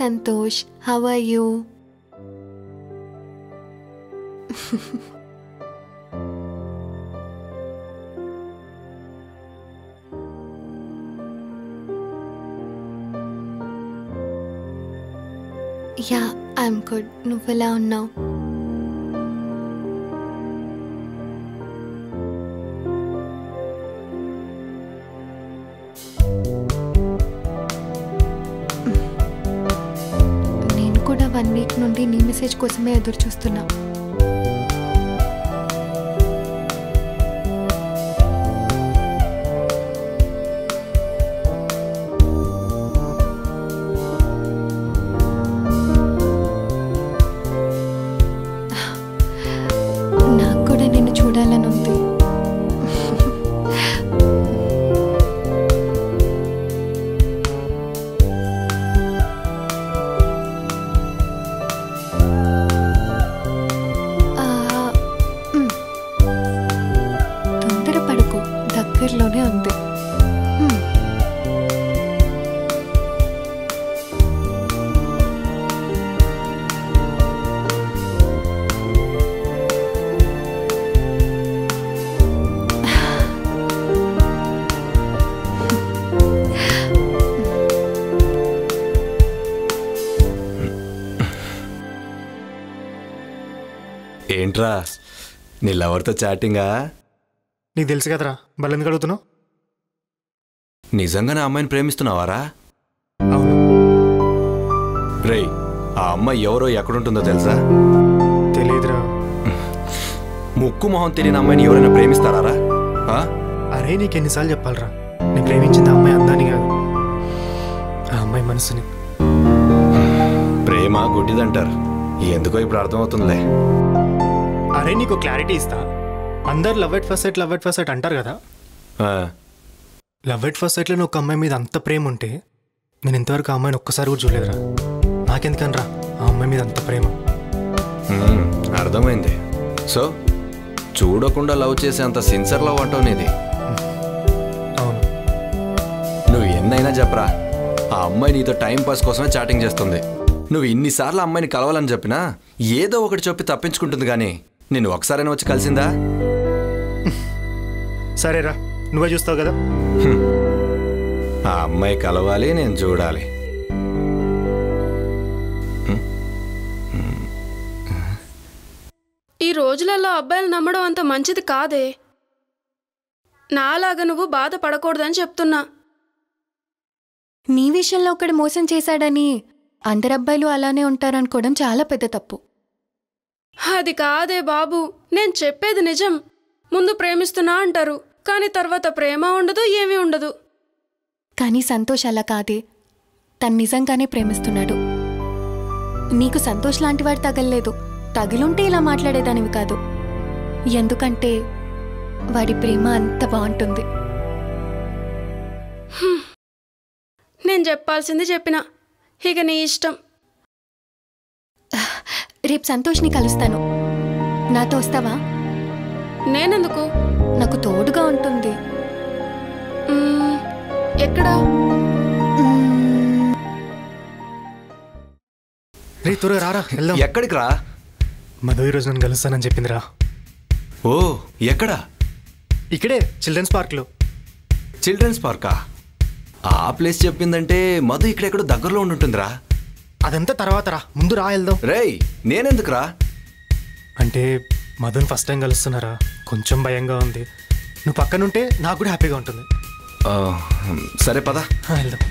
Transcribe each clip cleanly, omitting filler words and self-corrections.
Santosh, how are you? Yeah, I'm good. నువ్వెలా ఉన్నావు? నేను కూడా 1 వీక్ నుండి నీ మెసేజ్ కోసమే ఎదురు చూస్తున్నా. దగ్గరలోనే ఉంది. ఏంట్రా నీ లవర్తో చాటింగా? నీకు తెలుసు కదరా, మళ్ళీ ఎందుకు అడుగుతున్నావు? నిజంగానే అమ్మాయిని ప్రేమిస్తున్నావారా? అవును. రేయ్, ఆ అమ్మాయి ఎవరో ఎక్కడుంటుందో తెలుసా? తెలియదురా. ముక్కు మొహం తెలియని అమ్మాయిని ఎవరైనా ప్రేమిస్తారా? అరే నీకు ఎన్నిసార్లు చెప్పాలరా, నేను ప్రేమించింది ఆ అమ్మాయి అందాన్ని కాదు, ఆ అమ్మాయి మనసుని. ప్రేమ గుడ్డిదంటారు, ఎందుకో ఇప్పుడు అర్థమవుతుందిలే. అరే నీకు క్లారిటీ ఇస్తా. అందరు లవ్ ఎట్ ఫస్ట్ సైట్ అంటారు కదా. లవ్ ఎట్ ఫస్ట్ సైట్లో నువ్వు ఒక అమ్మాయి మీద అంత ప్రేమ ఉంటే నేను ఇంతవరకు ఆ అమ్మాయిని ఒక్కసారి కూడా చూడలేదురా. నాకెందుకనరా ఆ అమ్మాయి మీద అంత ప్రేమ. అర్థమైంది. సో చూడకుండా లవ్ చేసే అంత సిన్సియర్ లవ్ అంటావు నీది? అవును. నువ్వు ఎన్నైనా చెప్పరా, ఆ అమ్మాయి నీతో టైం పాస్ కోసమే చాటింగ్ చేస్తుంది. నువ్వు ఇన్నిసార్లు అమ్మాయిని కలవాలని చెప్పినా ఏదో ఒకటి చెప్పి తప్పించుకుంటుంది, కానీ నిన్ను ఒకసారైనా వచ్చి కలిసిందా? సరేరా, నువ్వే చూస్తావు కదా. ఆ అమ్మాయి కలవాలి, నేను చూడాలి. ఈ రోజులలో అబ్బాయిలు నమ్మడం అంత మంచిది కాదే. నాలాగా నువ్వు బాధపడకూడదని చెప్తున్నా. నీ విషయంలో ఒకడు మోసం చేశాడని అందరు అబ్బాయిలు అలానే ఉంటారనుకోవడం చాలా పెద్ద తప్పు. అది కాదే బాబు, నేను చెప్పేది నిజం. ముందు ప్రేమిస్తున్నా అంటారు, కానీ తర్వాత ప్రేమ ఉండదు, ఏమీ ఉండదు. కానీ సంతోష్ అలా కాదే, తను నిజంగానే ప్రేమిస్తున్నాడు. నీకు సంతోష్ లాంటివాడు తగలలేదు, తగిలుంటే ఇలా మాట్లాడేదానివి కాదు. ఎందుకంటే వాడి ప్రేమ అంత బాగుంటుంది. నేను చెప్పాల్సింది చెప్పినా, ఇక నీ ఇష్టం. రేపు సంతోష్ని కలుస్తాను, నాతో వస్తావా? నేనెందుకు? నాకు తోడుగా ఉంటుంది. ఎక్కడా? రే త్వరగా రారా, వెళ్దాం. ఎక్కడికి రా? మధు ఈరోజు నన్ను కలుస్తానని చెప్పిందిరా. ఓ, ఎక్కడా? ఇక్కడే, చిల్డ్రన్స్ పార్క్లో. చిల్డ్రన్స్ పార్కా? ఆ ప్లేస్ చెప్పిందంటే మధు ఇక్కడెక్కడో దగ్గరలో ఉంటుందిరా. అదంతా తర్వాత రా, ముందు రా వెళ్దాం. రేయ్, నేనెందుకు రా? అంటే మధుని ఫస్ట్ టైం కలుస్తున్నారా, కొంచెం భయంగా ఉంది. నువ్వు పక్కనుంటే నాకు కూడా హ్యాపీగా ఉంటుంది. సరే పద వెళ్దాం.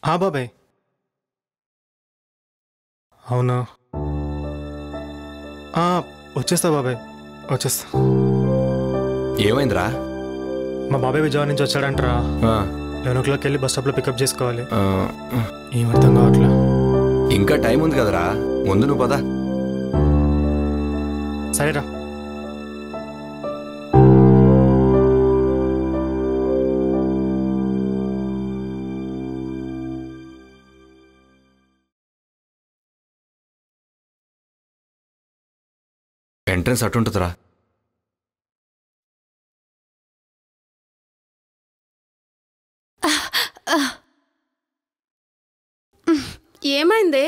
బాబాయ్. అవునా? వచ్చేస్తా బాబాయ్, వచ్చేస్తా. ఏమైందిరా? మా బాబాయ్ విజయవాడ నుంచి వచ్చాడంటరా. 11 o'clock వెళ్ళి బస్ స్టాప్లో పికప్ చేసుకోవాలి. ఏం అర్థం కావట్లే. ఇంకా టైం ఉంది కదరా, ముందు నువ్వు పదా. సరేరా. ఎంట్రన్స్ అటుంటుందిరా. ఏమైందే?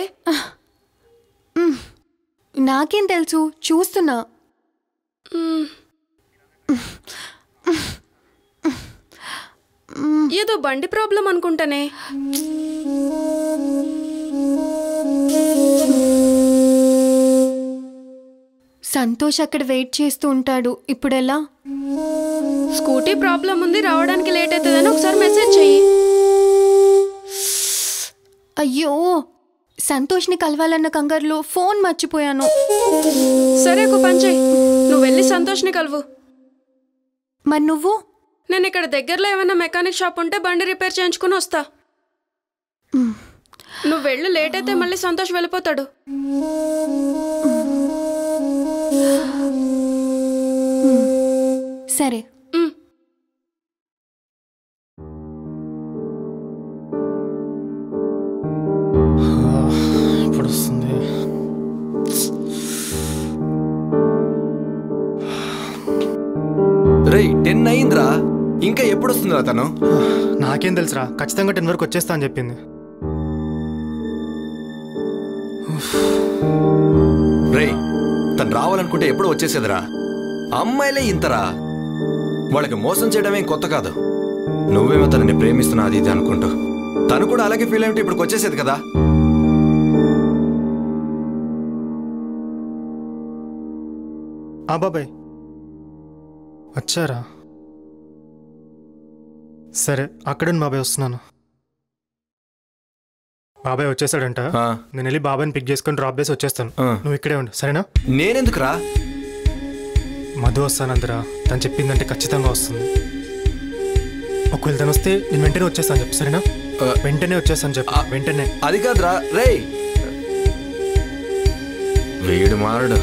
నాకేం తెలుసు, చూస్తున్నా. ఏదో బండి ప్రాబ్లం అనుకుంటానే. సంతోష్ అక్కడ వెయిట్ చేస్తూ ఉంటాడు. ఇప్పుడెలా? స్కూటీ ప్రాబ్లం ఉంది, రావడానికి లేట్ అవుతుందని ఒకసారి మెసేజ్ చెయ్యి. అయ్యో, సంతోష్ని కలవాలన్న కంగారులో ఫోన్ మర్చిపోయాను. సరే, ఒక పని చెయ్యి, నువ్వు వెళ్ళి సంతోష్ని కలువు. మరి నువ్వు? నేను ఇక్కడ దగ్గరలో ఏమైనా మెకానిక్ షాప్ ఉంటే బండి రిపేర్ చేయించుకుని వస్తా. నువ్వు వెళ్ళు, లేట్ అయితే మళ్ళీ సంతోష్ వెళ్ళిపోతాడు. సరే. ఇప్పుడు వస్తుంది. రేయ్, 10 అయిందిరా, ఇంకా ఎప్పుడు వస్తుందిరా తను? నాకేం తెలుసురా, ఖచ్చితంగా 10 వరకు వచ్చేస్తా అని చెప్పింది. రేయ్, తను రావాలనుకుంటే ఎప్పుడు వచ్చేసేదిరా. అమ్మాయిలే ఇంతరా, వాళ్ళకి మోసం చేయడమేం కొత్త కాదు. నువ్వేమో తనని ప్రేమిస్తున్నా అది ఇది అనుకుంటూ, తను కూడా అలాగే ఫీల్ అయ్యి ఇప్పటికి వచ్చేసేది కదా. బాబాయ్ వచ్చారా? సరే, అక్కడున్న బాబాయ్ వస్తున్నాను. బాబాయ్ వచ్చేసాడంట. నేను వెళ్ళి బాబాయ్ని పిక్ చేసుకొని డ్రాప్ చేసి వచ్చేస్తాను. నువ్వు ఇక్కడే ఉండు, సరేనా? నేనెందుకురా? మధు వస్తానందరా, తను చెప్పిందంటే ఖచ్చితంగా వస్తుంది. ఒకవేళ తను వస్తే నేను వెంటనే వచ్చేస్తాను చెప్పు, సరేనా? వెంటనే వచ్చేస్తాను చెప్పు, వెంటనే. అది కాదురా రేయ్, వీడు మారడు.